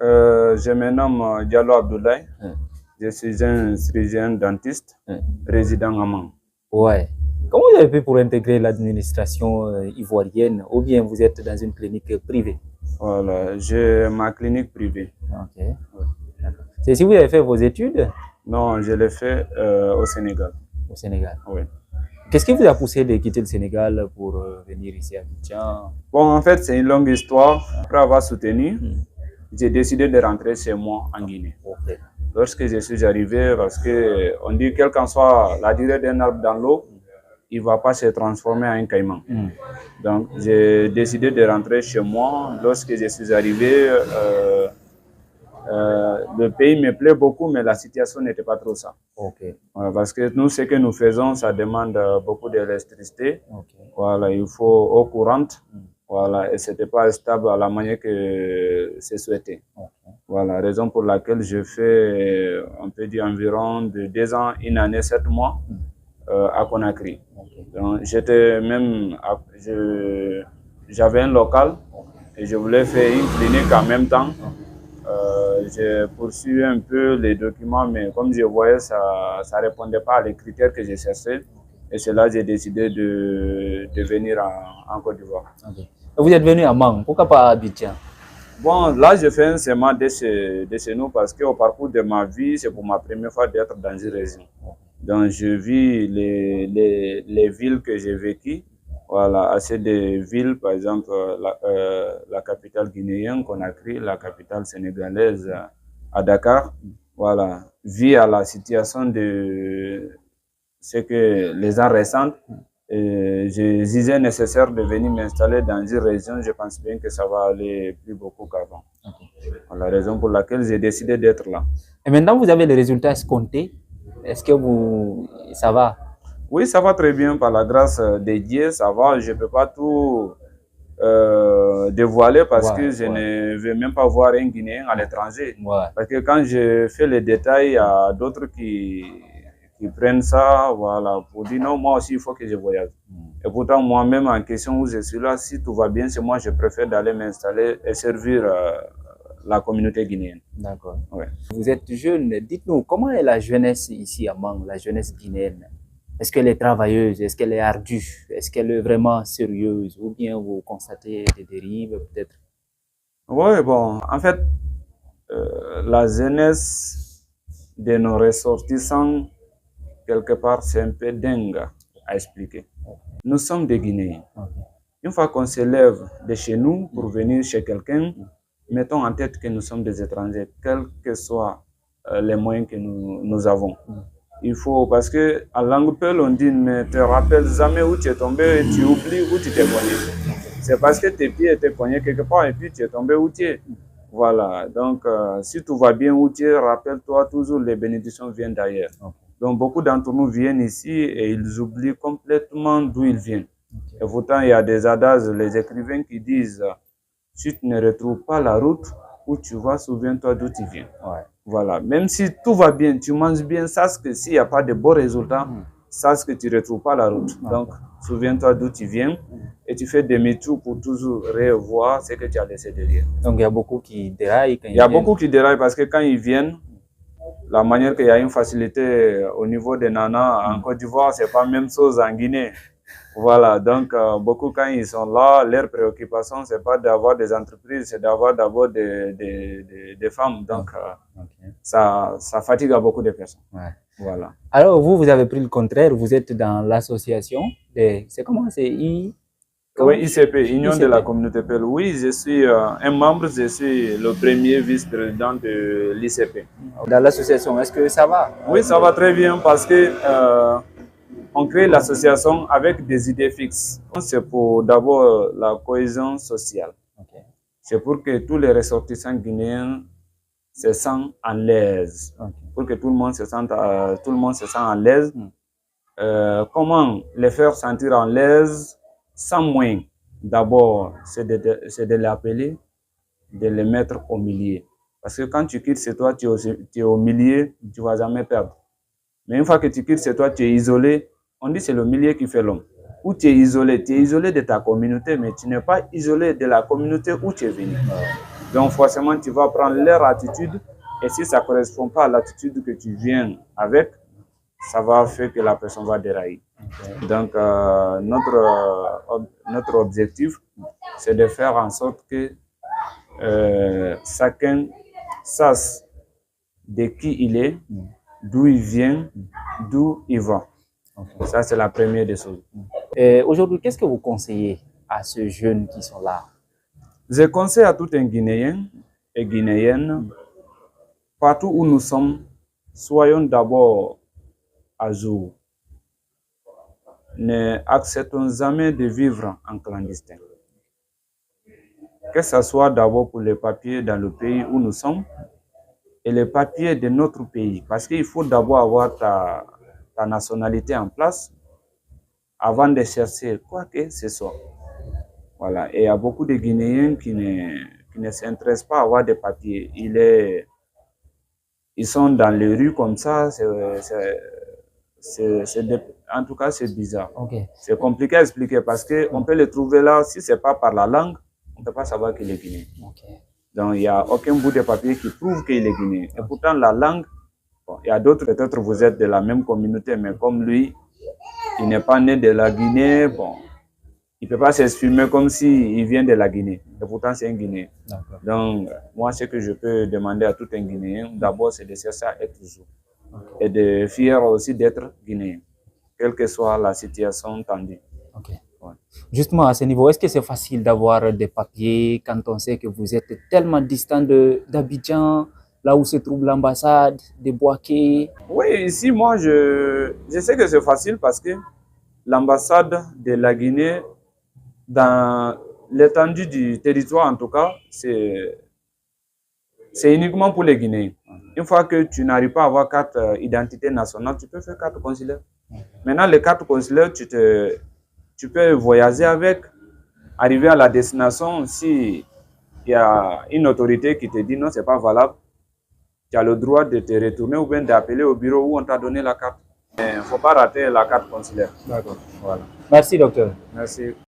Je me nomme Diallo Abdoulaye. Je suis un chirurgien dentiste résident à Mans. Ouais. Comment vous avez fait pour intégrer l'administration ivoirienne ou bien vous êtes dans une clinique privée? Voilà, j'ai ma clinique privée. Ok. Ouais. C'est si vous avez fait vos études? Non, je l'ai fait au Sénégal. Au Sénégal? Oui. Qu'est-ce qui vous a poussé de quitter le Sénégal pour venir ici à Abidjan? Bon, en fait, c'est une longue histoire. Après avoir soutenu, j'ai décidé de rentrer chez moi en Guinée. Okay. Lorsque je suis arrivé, parce que on dit quelle qu'en soit la durée d'un arbre dans l'eau, il ne va pas se transformer en un caïman. Donc, j'ai décidé de rentrer chez moi. Lorsque je suis arrivé, le pays me plaît beaucoup, mais la situation n'était pas trop ça. Okay. Parce que nous, ce que nous faisons, ça demande beaucoup d'électricité. Okay. Voilà, il faut eau courante. Voilà, et ce n'était pas stable à la manière que c'est souhaité. Okay. Voilà, raison pour laquelle je fais, on peut dire, environ de 2 ans, 1 année, 7 mois à Conakry. Okay. Donc, j'étais même, j'avais un local et je voulais faire une clinique en même temps. J'ai poursuivi un peu les documents, mais comme je voyais, ça ne répondait pas à les critères que je cherchais. Et c'est là que j'ai décidé de venir en Côte d'Ivoire. Okay. Vous êtes venu à Mans, pourquoi pas à Abidjan? Bon, là, je fais un serment de chez nous parce qu'au parcours de ma vie, c'est pour ma première fois d'être dans une région. Donc, je vis les villes que j'ai vécues. Voilà, assez de villes, par exemple, la capitale guinéenne, Conakry, la capitale sénégalaise à Dakar. Voilà, vu à la situation de ce que les ans récents, je disais nécessaire de venir m'installer dans une région. Je pense bien que ça va aller plus beaucoup qu'avant. Okay. La raison pour laquelle j'ai décidé d'être là. Et maintenant, vous avez les résultats escomptés. Est-ce que ça va? Oui, ça va très bien par la grâce de Dieu, ça va. Je ne peux pas tout dévoiler parce que je ne veux même pas voir un Guinéen à l'étranger. Parce que quand je fais les détails, il y a d'autres qui prennent ça, voilà, pour dire non, moi aussi il faut que je voyage. Et pourtant, moi-même en question où je suis là, si tout va bien, c'est moi, je préfère d'aller m'installer et servir la communauté guinéenne. D'accord. Ouais. Vous êtes jeune, dites-nous, comment est la jeunesse ici à Mans, la jeunesse guinéenne? Est-ce qu'elle est travailleuse? Est-ce qu'elle est ardue? Est-ce qu'elle est vraiment sérieuse? Ou bien vous constatez des dérives peut-être? Oui, bon, en fait, la jeunesse de nos ressortissants, quelque part, c'est un peu dingue à expliquer. Nous sommes des Guinéens. Une fois qu'on se lève de chez nous pour venir chez quelqu'un, mettons en tête que nous sommes des étrangers, quels que soient les moyens que nous avons. Il faut, parce que en langue peul, on dit ne te rappelle jamais où tu es tombé et tu oublies où tu t'es cogné. C'est parce que tes pieds étaient cognés quelque part et puis tu es tombé où tu es. Voilà, donc si tout va bien où tu es, rappelle-toi toujours, les bénédictions viennent d'ailleurs. Donc beaucoup d'entre nous viennent ici et ils oublient complètement d'où ils viennent. Et pourtant, il y a des adages, les écrivains qui disent si tu ne retrouves pas la route où tu vas, souviens-toi d'où tu viens. Voilà, même si tout va bien, tu manges bien, sache que s'il n'y a pas de bons résultats, sache que tu ne retrouves pas la route. Donc, souviens-toi d'où tu viens et tu fais demi-tour pour toujours revoir ce que tu as laissé derrière. Donc, il y a beaucoup qui déraillent. Il y a beaucoup qui déraillent parce que quand ils viennent, la manière qu'il y a une facilité au niveau des nanas en Côte d'Ivoire, c'est pas la même chose en Guinée. Voilà, donc beaucoup quand ils sont là, leur préoccupation, c'est pas d'avoir des entreprises, c'est d'avoir d'abord des femmes. Donc ça fatigue à beaucoup de personnes. Voilà. Alors vous avez pris le contraire, vous êtes dans l'association, c'est comment c'est Oui, ICP, Union de la Communauté Peul. Oui, je suis un membre, je suis le premier vice-président de l'ICP. Dans l'association, est-ce que ça va? Oui, ça va très bien parce que on crée l'association avec des idées fixes. C'est pour d'abord la cohésion sociale. C'est pour que tous les ressortissants guinéens se sentent à l'aise. Pour que tout le monde se sente à l'aise. Comment les faire sentir à l'aise sans moyens? D'abord, c'est de l'appeler, de les mettre au milieu. Parce que quand tu quittes chez toi, tu es au milieu, tu ne vas jamais perdre. Mais une fois que tu quittes chez toi, tu es isolé. On dit que c'est le milieu qui fait l'homme. Où tu es isolé de ta communauté, mais tu n'es pas isolé de la communauté où tu es venu. Donc forcément, tu vas prendre leur attitude et si ça ne correspond pas à l'attitude que tu viens avec, ça va faire que la personne va dérailler. Ok. Donc notre objectif, c'est de faire en sorte que chacun sache de qui il est, d'où il vient, d'où il va. Ok. Ça, c'est la première des choses. Aujourd'hui, qu'est-ce que vous conseillez à ceux jeunes qui sont là? Je conseille à tout un Guinéen et Guinéenne, partout où nous sommes, soyons d'abord à jour. Ne acceptons jamais de vivre en clandestin. Que ce soit d'abord pour les papiers dans le pays où nous sommes et les papiers de notre pays. Parce qu'il faut d'abord avoir ta nationalité en place avant de chercher quoi que ce soit. Voilà. Et il y a beaucoup de Guinéens qui ne s'intéressent pas à avoir des papiers. Ils sont dans les rues comme ça. En tout cas, c'est bizarre. Okay. C'est compliqué à expliquer parce qu'on peut les trouver là. Si ce n'est pas par la langue, on ne peut pas savoir qu'il est guinéen. Okay. Donc, il n'y a aucun bout de papier qui prouve qu'il est guinéen. Et pourtant, la langue, bon, il y a d'autres, peut-être vous êtes de la même communauté, mais comme lui, il n'est pas né de la Guinée, bon, il ne peut pas s'exprimer comme s'il vient de la Guinée. Et pourtant, c'est un Guinéen. Donc, moi, ce que je peux demander à tout un Guinéen, d'abord, c'est de chercher à être toujours. Et de fier aussi d'être Guinéen, quelle que soit la situation tendue. Okay. Ouais. Justement, à ce niveau, est-ce que c'est facile d'avoir des papiers quand on sait que vous êtes tellement distant d'Abidjan, là où se trouve l'ambassade, de Bouaké? Oui, ici, moi, je sais que c'est facile parce que l'ambassade de la Guinée, dans l'étendue du territoire en tout cas, c'est uniquement pour les Guinéens. Une fois que tu n'arrives pas à avoir carte identité nationale, tu peux faire carte consulaire. Maintenant, les cartes consulaires, tu peux voyager avec, arriver à la destination, si il y a une autorité qui te dit non, c'est pas valable, tu as le droit de te retourner ou bien d'appeler au bureau où on t'a donné la carte. Il ne faut pas rater la carte consulaire. D'accord. Voilà. Merci, docteur. Merci.